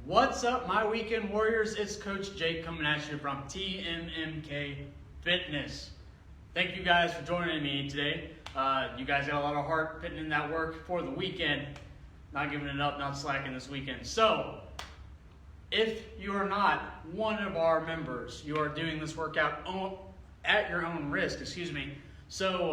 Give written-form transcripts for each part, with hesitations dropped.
What's up, my weekend warriors? It's Coach Jake coming at you from TMMK Fitness. Thank you guys for joining me today. You guys got a lot of heart putting in that work for the weekend. Not giving it up, not slacking this weekend. So, if you are not one of our members, you are doing this workout at your own risk, So,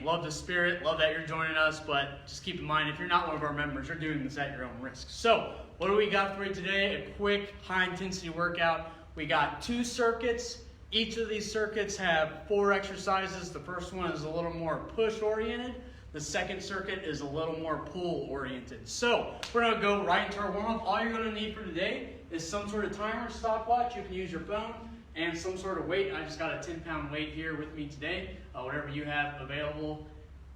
love the spirit, love that you're joining us, but just keep in mind, if you're not one of our members, you're doing this at your own risk. So, what do we got for you today? A quick, high-intensity workout. We got 2 circuits. Each of these circuits have 4 exercises. The first one is a little more push-oriented. The second circuit is a little more pull-oriented. So, we're going to go right into our warm-up. All you're going to need for today is some sort of timer, stopwatch. You can use your phone. And some sort of weight. I just got a 10-pound weight here with me today. Whatever you have available,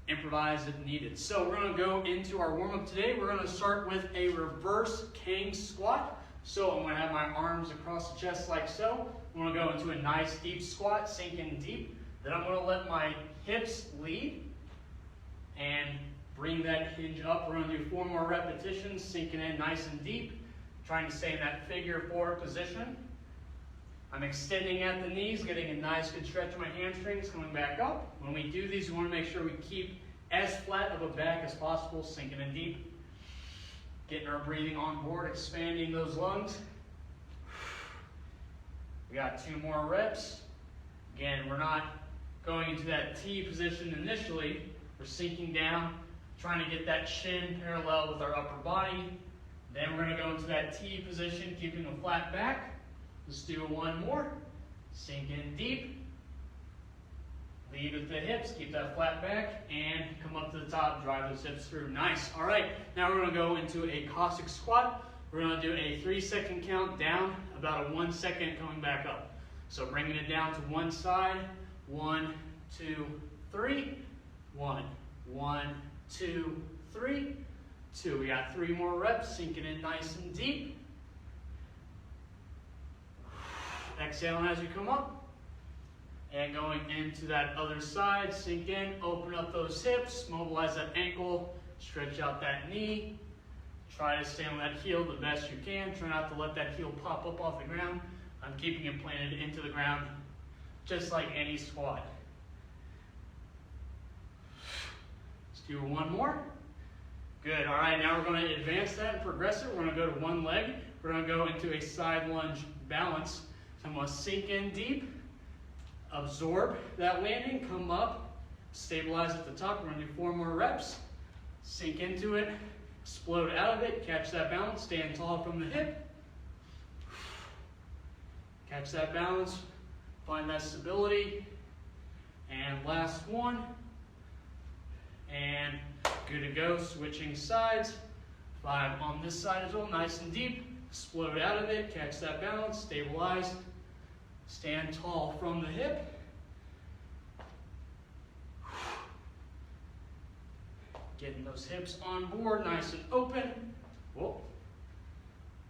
improvise if needed. So we're going to go into our warm-up today. We're going to start with a reverse Kang squat. So I'm going to have my arms across the chest like so. I'm going to go into a nice deep squat, sink in deep. Then I'm going to let my hips lead and bring that hinge up. We're going to do 4 more repetitions, sinking in nice and deep, trying to stay in that figure 4 position. I'm extending at the knees, getting a nice good stretch of my hamstrings, coming back up. When we do these, we want to make sure we keep as flat of a back as possible, sinking in deep. Getting our breathing on board, expanding those lungs. We got 2 more reps. Again, we're not going into that T position initially. We're sinking down, trying to get that shin parallel with our upper body. Then we're going to go into that T position, keeping a flat back. Let's do 1 more. Sink in deep. Lead with the hips. Keep that flat back. And come up to the top. Drive those hips through. Nice. All right. Now we're going to go into a Cossack squat. We're going to do a 3-second count down. About a 1 second coming back up. So bringing it down to one side. 1, 2, 3. 1, 1, 2, 3. 2. We got 3 more reps. Sinking in nice and deep. Exhaling as you come up, and going into that other side, sink in, open up those hips, mobilize that ankle, stretch out that knee, try to stay on that heel the best you can, try not to let that heel pop up off the ground. I'm keeping it planted into the ground, just like any squat. Let's do 1 more. Good, all right, now we're going to advance that and progress it. We're going to go to 1 leg. We're going to go into a side lunge balance. I'm going to sink in deep, absorb that landing, come up, stabilize at the top. We're going to do 4 more reps. Sink into it, explode out of it, catch that balance, stand tall from the hip. Catch that balance, find that stability. And last one. And good to go, switching sides. 5 on this side as well, nice and deep. Explode out of it, catch that balance, stabilize. Stand tall from the hip. Getting those hips on board, nice and open. Whoa.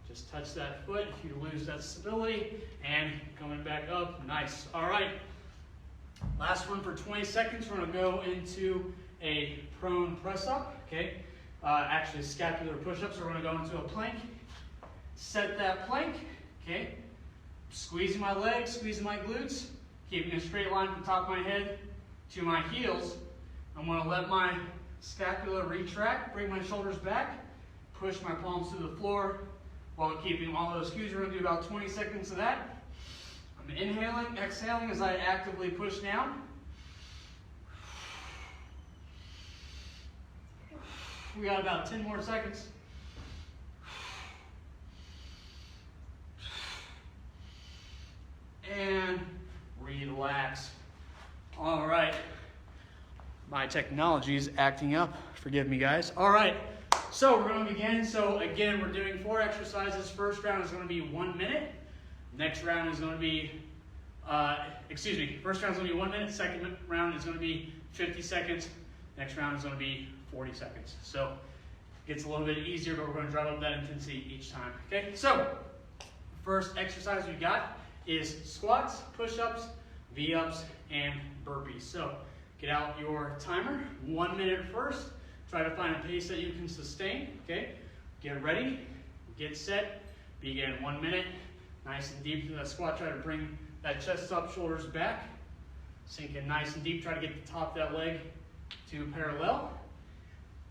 Just touch that foot if you lose that stability. And coming back up, nice. All right. Last one for 20 seconds. We're going to go into a prone press up. Okay. Actually, scapular push-ups. We're going to go into a plank. Set that plank. Okay. Squeezing my legs, squeezing my glutes, keeping a straight line from the top of my head to my heels. I'm going to let my scapula retract, bring my shoulders back, push my palms to the floor while keeping all those cues. We're going to do about 20 seconds of that. I'm inhaling, exhaling as I actively push down. We got about 10 more seconds. And relax. All right. My technology is acting up. Forgive me, guys. All right. So we're going to begin. So again, we're doing 4 exercises. First round is going to be 1 minute. Next round is going to be, first round is going to be 1 minute. Second round is going to be 50 seconds. Next round is going to be 40 seconds. So it gets a little bit easier, but we're going to drive up that intensity each time. Okay. So first exercise we got is squats, push-ups, V-ups, and burpees. So get out your timer, 1 minute first. Try to find a pace that you can sustain, okay? Get ready, get set, Begin 1 minute. Nice and deep through that squat. Try to bring that chest up, shoulders back. Sink in nice and deep. Try to get the top of that leg to parallel.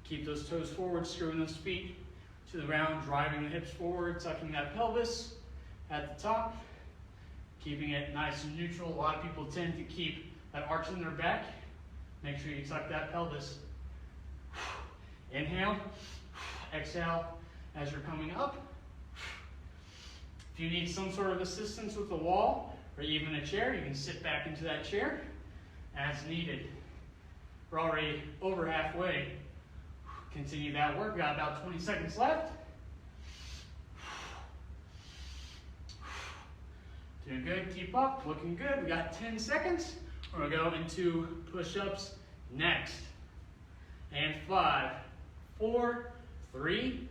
Keep those toes forward, screwing those feet to the ground, driving the hips forward, tucking that pelvis at the top. Keeping it nice and neutral. A lot of people tend to keep that arch in their back. Make sure you tuck that pelvis. Inhale, exhale as you're coming up. If you need some sort of assistance with the wall or even a chair, you can sit back into that chair as needed. We're already over halfway. Continue that work. We got about 20 seconds left. Doing good. Keep up. Looking good. We got 10 seconds. We're going to go into push-ups next. And 5, 4, 3,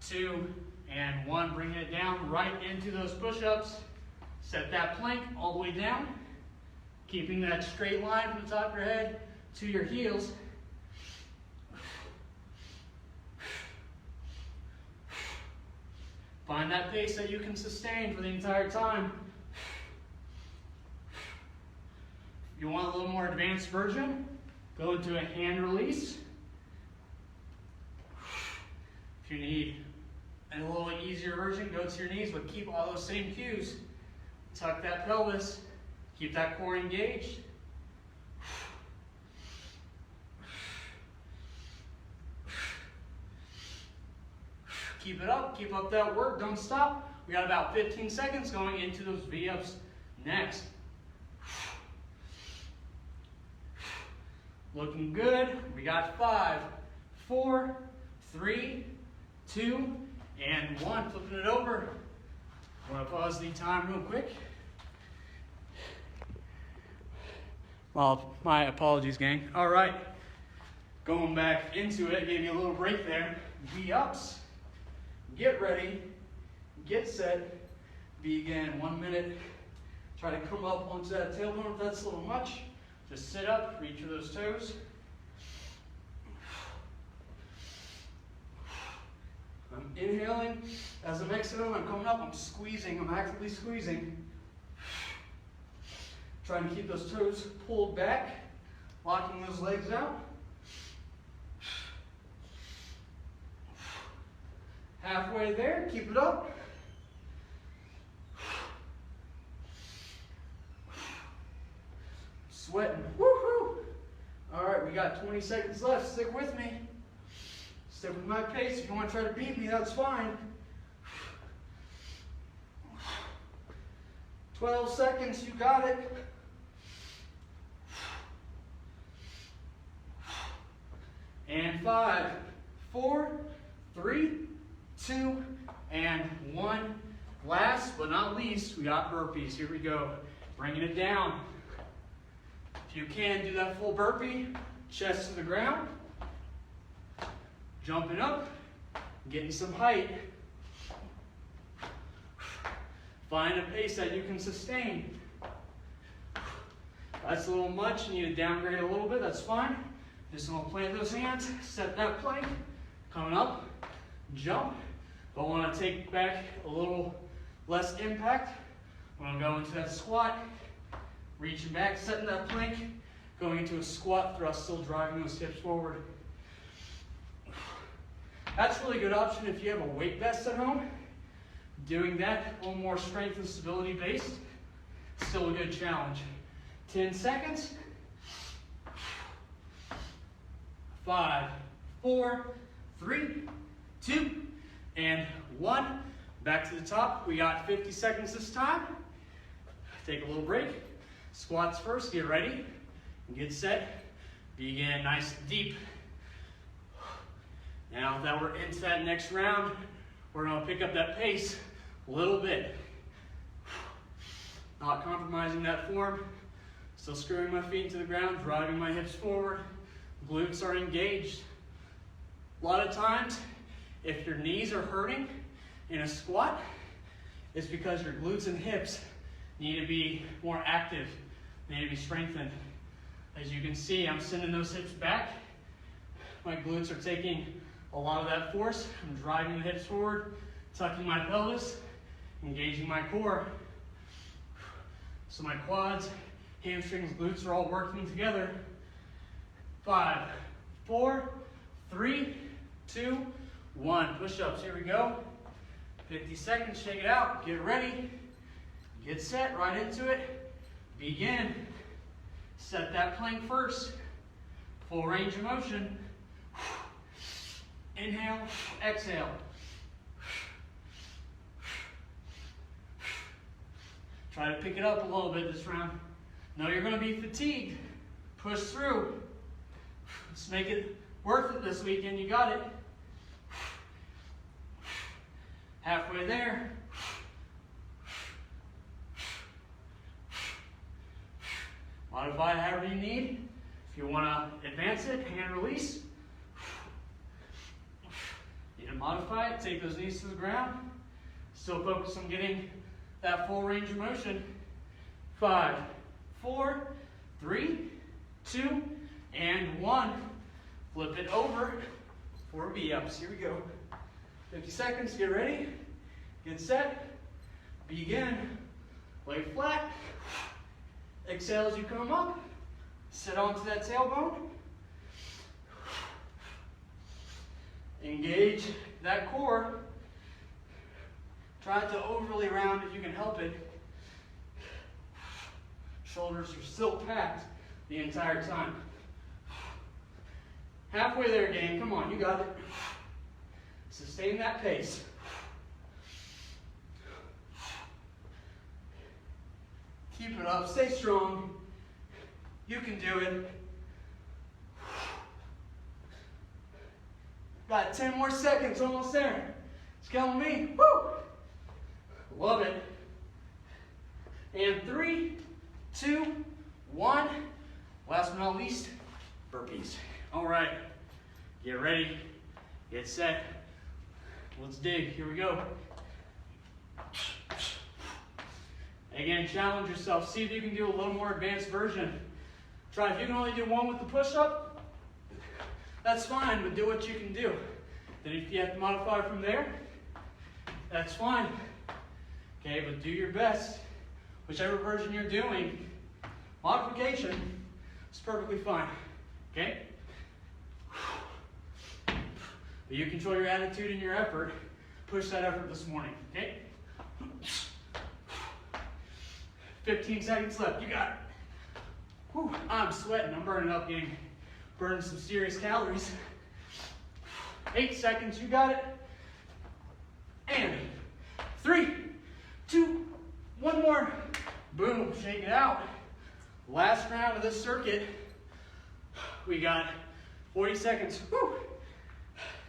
2, and 1. Bringing it down right into those push-ups. Set that plank all the way down. Keeping that straight line from the top of your head to your heels. Find that pace that you can sustain for the entire time. If you want a little more advanced version, go into a hand release. If you need a little easier version, go to your knees, but keep all those same cues. Tuck that pelvis, keep that core engaged. Keep it up, keep up that work, don't stop. We got about 15 seconds going into those V-ups next. Looking good. We got 5, 4, 3, 2, and 1. Flipping it over. I'm going to pause the time real quick. Well, my apologies, gang. All right. Going back into it, gave you a little break there. V-ups. Get ready. Get set. Begin 1 minute. Try to come up onto that tailbone if that's a little much. Just sit up, reach for those toes. I'm inhaling. As I'm exhaling, I'm coming up, I'm squeezing, I'm actively squeezing. Trying to keep those toes pulled back, locking those legs out. Halfway there, keep it up. Sweating, woohoo! All right, we got 20 seconds left, stick with me. Stick with my pace. If you want to try to beat me, that's fine. 12 seconds, you got it. And 5, 4, 3, 2, and 1. Last but not least, we got burpees. Here we go. Bringing it down. If you can, do that full burpee. Chest to the ground. Jumping up. Getting some height. Find a pace that you can sustain. That's a little much. You need to downgrade a little bit. That's fine. Just going to plant those hands. Set that plank. Coming up. Jump. But I want to take back a little less impact. I'm going to go into that squat. Reaching back, setting that plank. Going into a squat thrust, still driving those hips forward. That's a really good option if you have a weight vest at home. Doing that, a little more strength and stability based. Still a good challenge. 10 seconds. 5, 4, 3, 2, and 1. Back to the top. We got 50 seconds this time. Take a little break. Squats first. Get ready. Get set. Begin nice and deep. Now that we're into that next round, we're going to pick up that pace a little bit. Not compromising that form. Still screwing my feet into the ground, driving my hips forward. Glutes are engaged. A lot of times, if your knees are hurting in a squat, it's because your glutes and hips need to be more active. They need to be strengthened. As you can see, I'm sending those hips back. My glutes are taking a lot of that force. I'm driving the hips forward, tucking my pelvis, Engaging my core. So my quads, hamstrings, glutes are all working together. 5, 4, 3, 2, 1. Push-ups, here we go. 50 seconds, shake it out, get ready, get set, right into it, begin. Set that plank first, full range of motion. Inhale, exhale. Try to pick it up a little bit this round. Know you're going to be fatigued. Push through. Let's make it worth it this weekend. You got it. Halfway there. Modify it however you need. If you want to advance it, hand release. Need to modify it, take those knees to the ground. Still focus on getting that full range of motion. 5, 4, 3, 2, and 1. Flip it over for V-ups. Here we go. 50 seconds, get ready, get set, begin. Lay flat. Exhale as you come up. Sit onto that tailbone. Engage that core. Try not to overly round if you can help it. Shoulders are still packed the entire time. Halfway there, gang. Come on, you got it. Sustain that pace. Keep it up. Stay strong. You can do it. Got 10 more seconds. Almost there. It's killing me. Woo! Love it. And 3, 2, 1. Last but not least, burpees. All right. Get ready. Get set. Let's dig. Here we go. Again, challenge yourself. See if you can do a little more advanced version. Try. If you can only do one with the push-up, that's fine, but do what you can do. Then if you have to modify from there, that's fine. Okay, but do your best. Whichever version you're doing, modification is perfectly fine. Okay? But you control your attitude and your effort. Push that effort this morning. Okay? 15 seconds left. You got it. Whew, I'm sweating. I'm burning up, gang. Burning some serious calories. 8 seconds. You got it. And 3, 2, 1 more. Boom. Shake it out. Last round of this circuit. We got 40 seconds. Whew.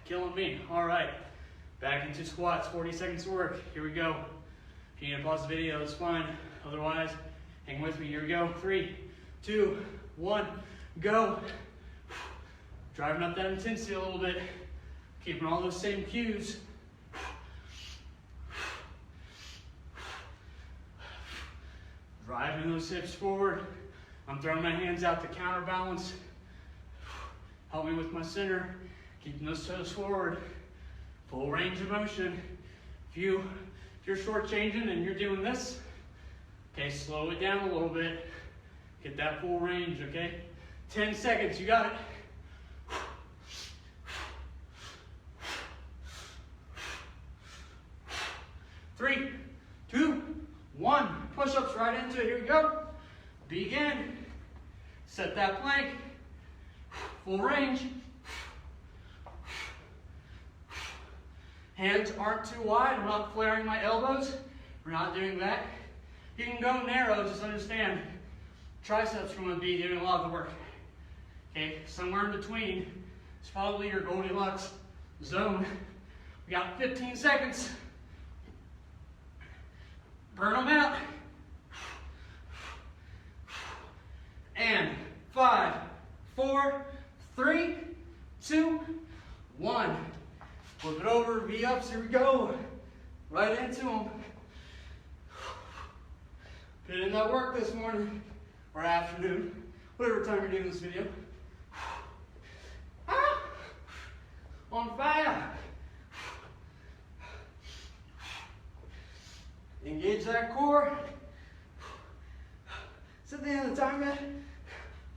Killing me. All right. Back into squats. 40 seconds of work. Here we go. If you need to pause the video, it's fine. Otherwise, hang with me. Here we go. 3, 2, 1, go. Driving up that intensity a little bit. Keeping all those same cues. Driving those hips forward. I'm throwing my hands out to counterbalance. Help me with my center. Keeping those toes forward. Full range of motion. If you're shortchanging and you're doing this, okay, slow it down a little bit. Get that full range, okay? 10 seconds, you got it. 3, 2, 1. Push-ups right into it. Here we go. Begin. Set that plank. Full range. Hands aren't too wide. I'm not flaring my elbows. We're not doing that. You can go narrow, just understand. Triceps are going to be doing a lot of the work. Okay, somewhere in between is probably your Goldilocks zone. We got 15 seconds. Burn them out. And 5, 4, 3, 2, 1. Flip it over, V-ups, here we go. Right into them. Put in that work this morning, or afternoon, whatever time you're doing this video. Ah! On fire. Engage that core. It's at the end of the time yet.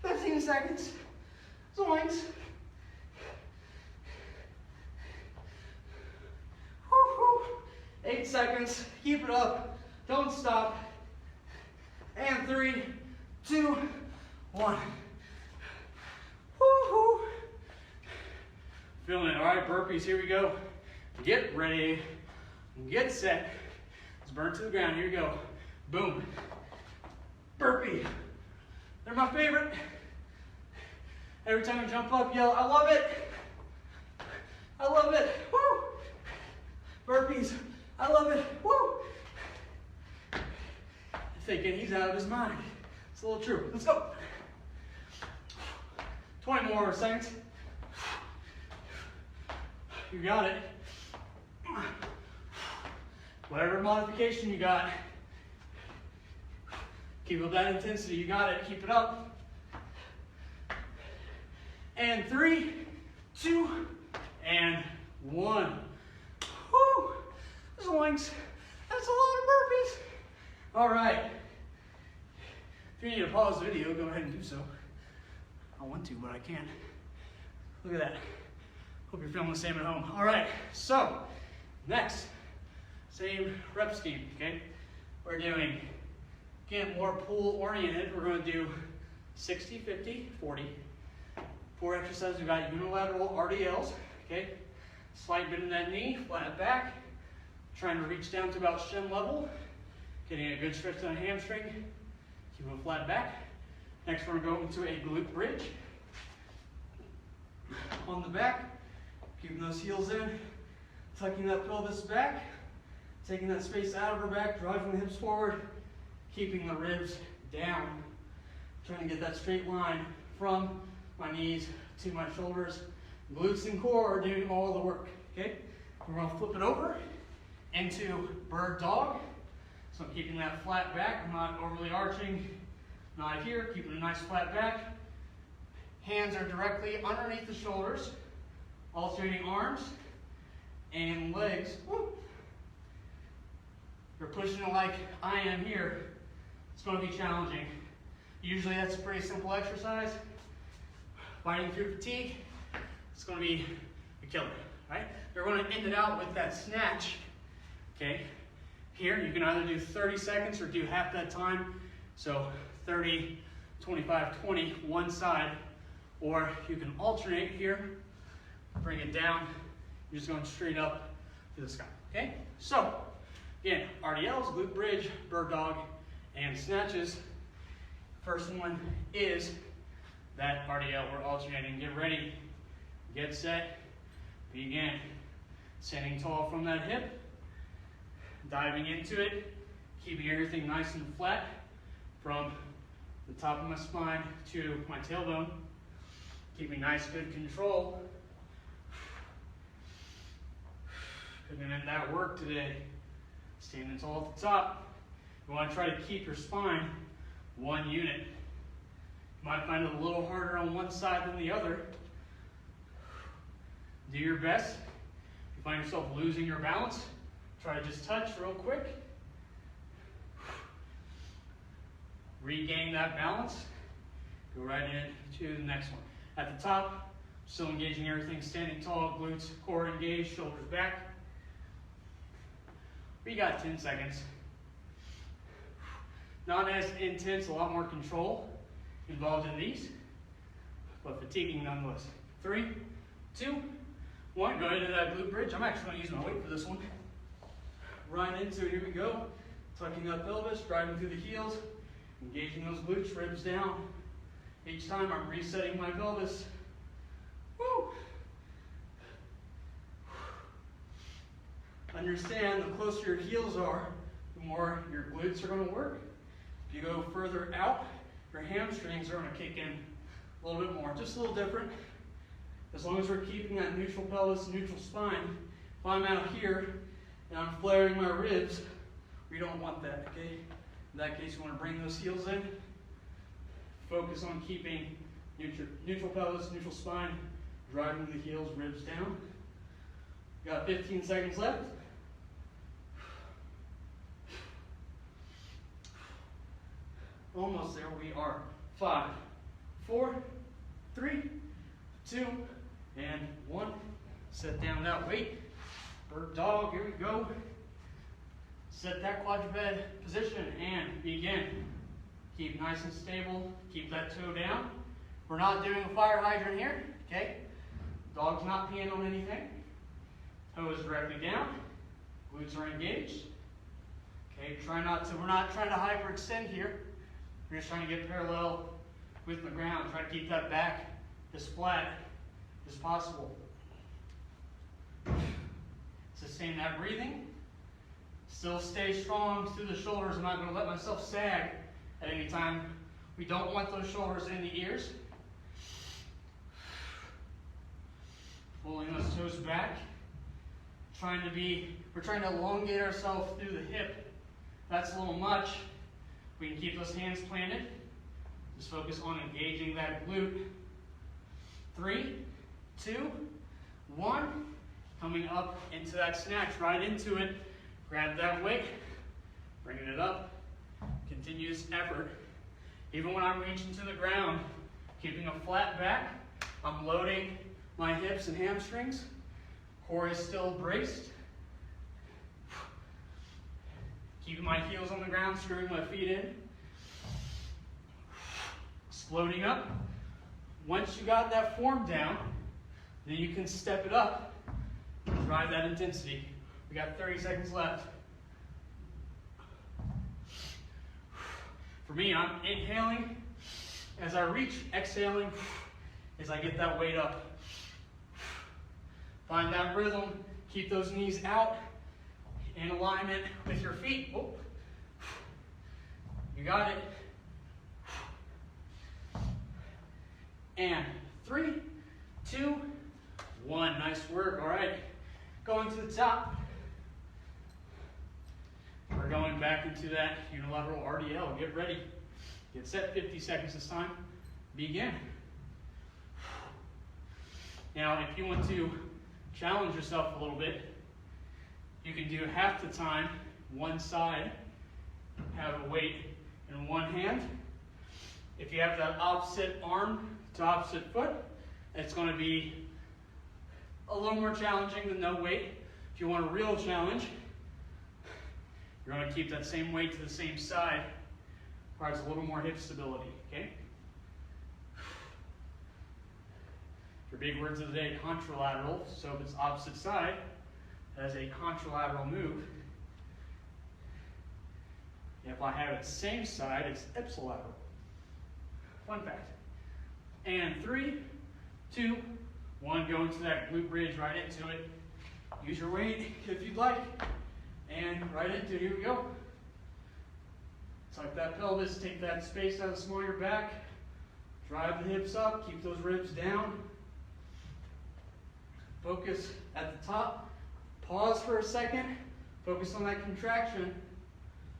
15 seconds. Zoinks. Woo-hoo. 8 seconds. Keep it up. Don't stop. And 3, 2, 1. Woo-hoo. Feeling it. All right, burpees. Here we go. Get ready. Get set. Let's burn to the ground. Here we go. Boom. Burpee. They're my favorite. Every time I jump up, yell, I love it. I love it. Woo. Burpees. I love it. Woo. Thinking he's out of his mind. It's a little true. Let's go. 20 more seconds. You got it. Whatever modification you got, keep up that intensity. You got it. Keep it up. And 3, 2, and 1. Woo! Zoinks. That's a lot of burpees. All right. If you need to pause the video, go ahead and do so. I want to, but I can't. Look at that. Hope you're feeling the same at home. All right. So, next, same rep scheme, okay? We're doing, again, more pull oriented. We're going to do 60, 50, 40. 4 exercises. We've got unilateral RDLs, okay? Slight bend in that knee, flat back. Trying to reach down to about shin level. Getting a good stretch on the hamstring. Keep it flat back. Next, we're going to go into a glute bridge. On the back, keeping those heels in. Tucking that pelvis back. Taking that space out of her back, driving the hips forward. Keeping the ribs down. Trying to get that straight line from my knees to my shoulders. Glutes and core are doing all the work, okay? We're gonna flip it over into bird dog. So I'm keeping that flat back. I'm not overly arching, not here. Keeping a nice flat back. Hands are directly underneath the shoulders. Alternating arms and legs. Woo. You're pushing it like I am here. It's gonna be challenging. Usually that's a pretty simple exercise. Fighting through fatigue, it's going to be a killer, right? You're going to end it out with that snatch, okay? Here, you can either do 30 seconds or do half that time. So 30, 25, 20, one side. Or you can alternate here, bring it down. You're just going straight up to the sky, okay? So, again, RDLs, glute bridge, bird dog, and snatches. First one is that RDL, we're alternating. Get ready, get set, begin. Standing tall from that hip, diving into it, keeping everything nice and flat from the top of my spine to my tailbone. Keeping nice, good control. Putting in that work today. Standing tall at the top. You want to try to keep your spine one unit. You might find it a little harder on one side than the other. Do your best. If you find yourself losing your balance, try to just touch real quick. Regain that balance. Go right into the next one. At the top, still engaging everything, standing tall, glutes, core engaged, shoulders back. We got 10 seconds. Not as intense, a lot more control involved in these, but fatiguing nonetheless. 3, 2, 1, go into that glute bridge. I'm actually going to use my weight for this one. Right into it, here we go. Tucking that pelvis, driving through the heels, engaging those glutes, ribs down. Each time I'm resetting my pelvis. Woo! Understand, the closer your heels are, the more your glutes are going to work. If you go further out, your hamstrings are going to kick in a little bit more. Just a little different. As long as we're keeping that neutral pelvis, neutral spine. If I'm out here and I'm flaring my ribs, we don't want that, okay? In that case, you want to bring those heels in. Focus on keeping neutral pelvis, neutral spine, driving the heels, ribs down. Got 15 seconds left. Almost there. We are 5, 4, 3, 2, and 1. Set down that weight. Bird dog, here we go. Set that quadruped position and begin. Keep nice and stable. Keep that toe down. We're not doing a fire hydrant here, okay? Dog's not peeing on anything. Toe is directly down. Glutes are engaged. Okay, we're not trying to hyperextend here. We're just trying to get parallel with the ground. Try to keep that back as flat as possible. Sustain that breathing. Still stay strong through the shoulders. I'm not going to let myself sag at any time. We don't want those shoulders in the ears. Pulling those toes back. We're trying to elongate ourselves through the hip. That's a little much. We can keep those hands planted. Just focus on engaging that glute. 3, 2, 1. Coming up into that snatch, right into it. Grab that weight, bringing it up. Continuous effort. Even when I'm reaching to the ground, keeping a flat back, I'm loading my hips and hamstrings. Core is still braced. Keeping my heels on the ground, screwing my feet in. Loading up. Once you got that form down, then you can step it up. Drive that intensity. We got 30 seconds left. For me, I'm inhaling as I reach, exhaling as I get that weight up. Find that rhythm. Keep those knees out in alignment with your feet. Oh. You got it. And 3, 2, 1. Nice work. All right. Going to the top. We're going back into that unilateral RDL. Get ready. Get set. 50 seconds this time. Begin. Now, if you want to challenge yourself a little bit, you can do half the time, one side, have a weight in one hand. If you have that opposite arm to opposite foot, it's going to be a little more challenging than no weight. If you want a real challenge, you're going to keep that same weight to the same side. Requires a little more hip stability, okay? Your big words of the day, contralateral. So if it's opposite side, as a contralateral move. If I have it same side, it's ipsilateral. Fun fact. And 3, 2, 1, go into that glute bridge, right into it. Use your weight if you'd like. And right into it, here we go. Tuck that pelvis, take that space out of the small of your back. Drive the hips up, keep those ribs down. Focus at the top. Pause for a second. Focus on that contraction.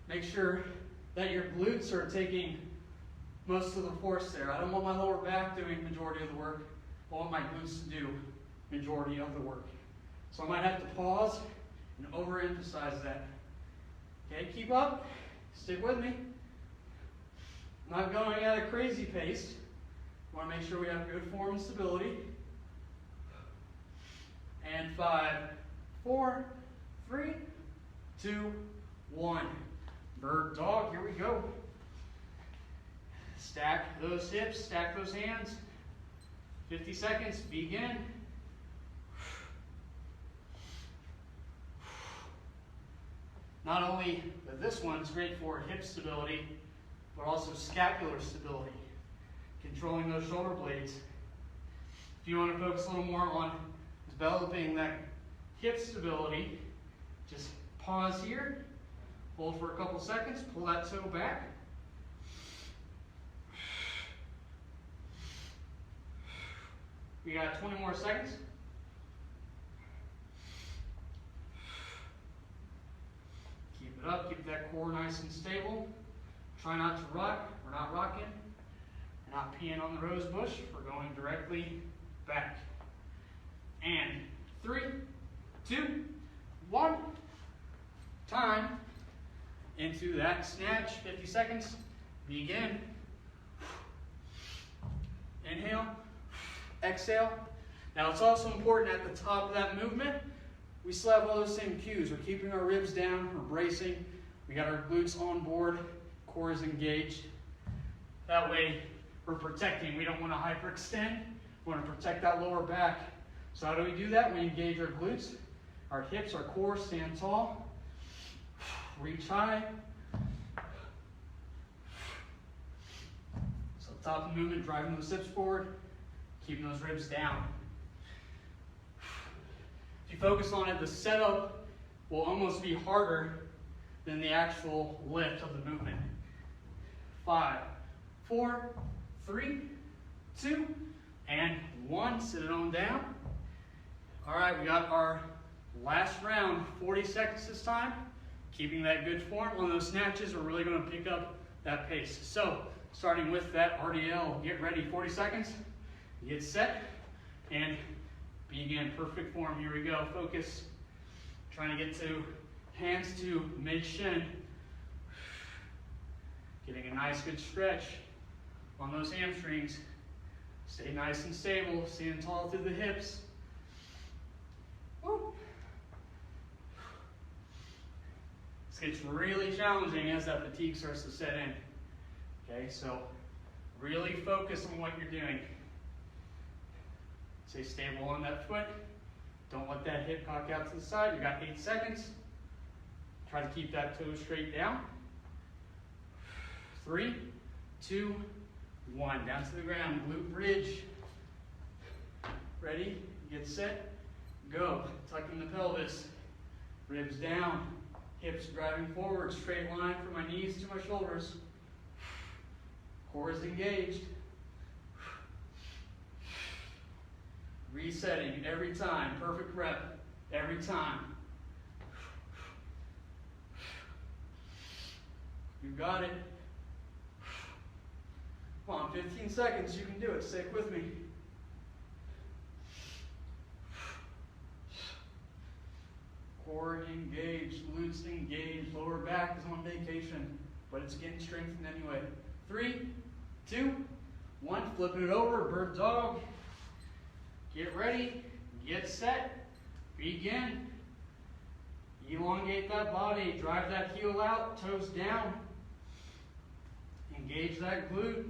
Make sure that your glutes are taking most of the force there. I don't want my lower back doing majority of the work. I want my glutes to do majority of the work. So I might have to pause and overemphasize that. Okay, keep up. Stick with me. I'm not going at a crazy pace. I want to make sure we have good form and stability. And 5, 4, 3, 2, 1. Bird dog, here we go. Stack those hips, stack those hands. 50 seconds, begin. Not only that this one's great for hip stability, but also scapular stability, controlling those shoulder blades. If you want to focus a little more on developing that hip stability, just pause here, hold for a couple seconds, pull that toe back. We got 20 more seconds. Keep it up, keep that core nice and stable. Try not to rock. We're not rocking. We're not peeing on the rose bush. We're going directly back. And 3, 2, 1. Time into that snatch. 50 seconds. Begin. Inhale, exhale. Now it's also important at the top of that movement, we still have all those same cues. We're keeping our ribs down, we're bracing, we got our glutes on board, core is engaged. That way we're protecting. We don't want to hyperextend. We want to protect that lower back. So how do we do that? We engage our glutes, our hips, our core, stand tall, reach high. So top of the movement, driving those hips forward, keeping those ribs down. If you focus on it, the setup will almost be harder than the actual lift of the movement. 5, 4, 3, 2, and 1. Sit it on down. All right, we got our last round, 40 seconds this time. Keeping that good form. On those snatches, we're really going to pick up that pace. So, starting with that RDL, get ready, 40 seconds. Get set, and begin. Perfect form. Here we go. Focus. Trying to get to hands to mid-shin. Getting a nice good stretch on those hamstrings. Stay nice and stable. Stand tall through the hips. Woo. This gets really challenging as that fatigue starts to set in. Okay, so really focus on what you're doing. Stay stable on that foot. Don't let that hip cock out to the side. You got 8 seconds. Try to keep that toe straight down. 3, 2, 1. Down to the ground. Glute bridge. Ready? Get set. Go. Tucking the pelvis. Ribs down. Hips driving forward. Straight line from my knees to my shoulders. Core is engaged. Resetting every time. Perfect rep. Every time. You got it. Come on, 15 seconds. You can do it. Stick with me. Core engaged. Glutes engaged. Lower back is on vacation, but it's getting strengthened anyway. 3, 2, 1. Flipping it over. Bird dog. Get ready. Get set. Begin. Elongate that body. Drive that heel out. Toes down. Engage that glute.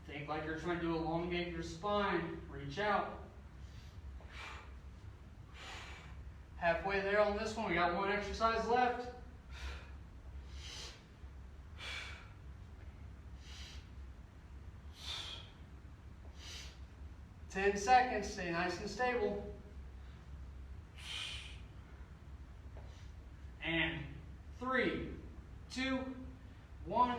Think like you're trying to elongate your spine. Reach out. Halfway there on this one. We got one exercise left. Ten seconds. Stay nice and stable. And 3, 2, 1.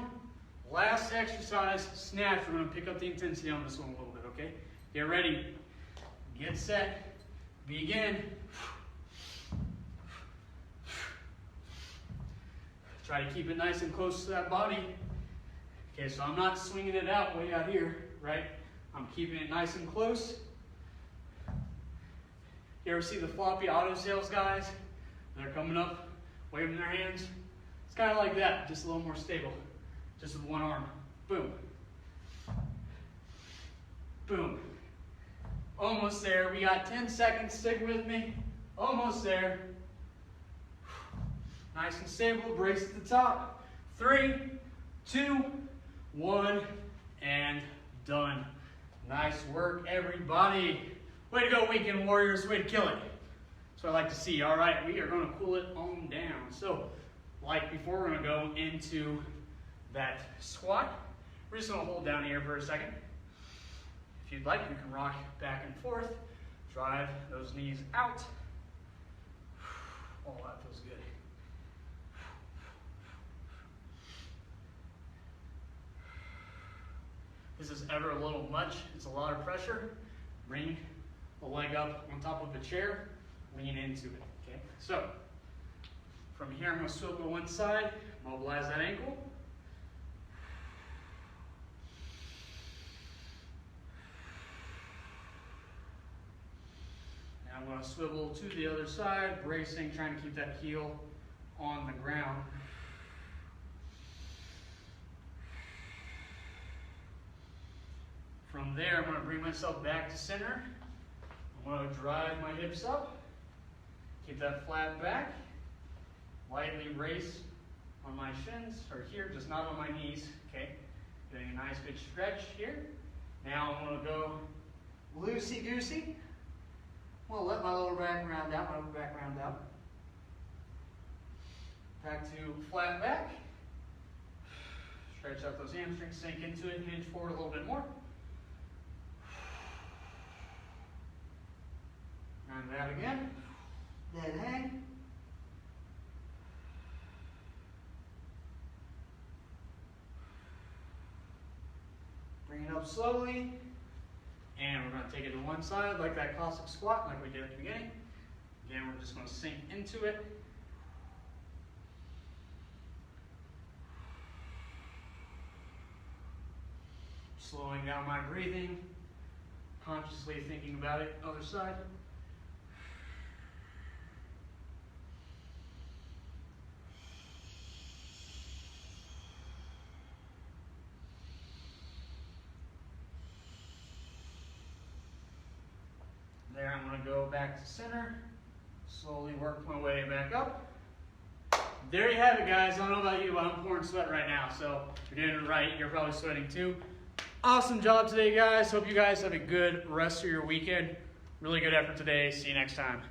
Last exercise, snatch. We're going to pick up the intensity on this one a little bit, okay? Get ready. Get set. Begin. Try to keep it nice and close to that body. Okay, so I'm not swinging it out way out here, right? I'm keeping it nice and close. You ever see the floppy auto sales guys? They're coming up, waving their hands. It's kind of like that, just a little more stable. Just with one arm. Boom. Boom. Almost there. We got 10 seconds. Stick with me. Almost there. Nice and stable. Brace at the top. 3, 2, 1, and done. Nice work, everybody. Way to go, weekend warriors. Way to kill it. That's what I like to see. All right, we are going to cool it on down. So, like before, we're going to go into that squat. We're just going to hold down here for a second. If you'd like, you can rock back and forth. Drive those knees out. Oh, that feels good. This is ever a little much. It's a lot of pressure. Bring a leg up on top of the chair. Lean into it. Okay. So from here, I'm going to swivel to one side. Mobilize that ankle. Now I'm going to swivel to the other side, bracing, trying to keep that heel on the ground. From there, I'm going to bring myself back to center. I'm going to drive my hips up. Keep that flat back. Lightly raise on my shins, or here, just not on my knees. Okay, getting a nice good stretch here. Now I'm going to go loosey-goosey. I'm going to let my lower back round out, Back to flat back. Stretch out those hamstrings, sink into it, hinge forward a little bit more. And that again. Dead hang. Bring it up slowly. And we're going to take it to one side like that Cossack squat like we did at the beginning. Again, we're just going to sink into it. Slowing down my breathing, consciously thinking about it. Other side. There, I'm going to go back to center, slowly work my way back up. There you have it, guys. I don't know about you, but I'm pouring sweat right now, so if you're doing it right, you're probably sweating too. Awesome job today, guys. Hope you guys have a good rest of your weekend. Really good effort today. See you next time.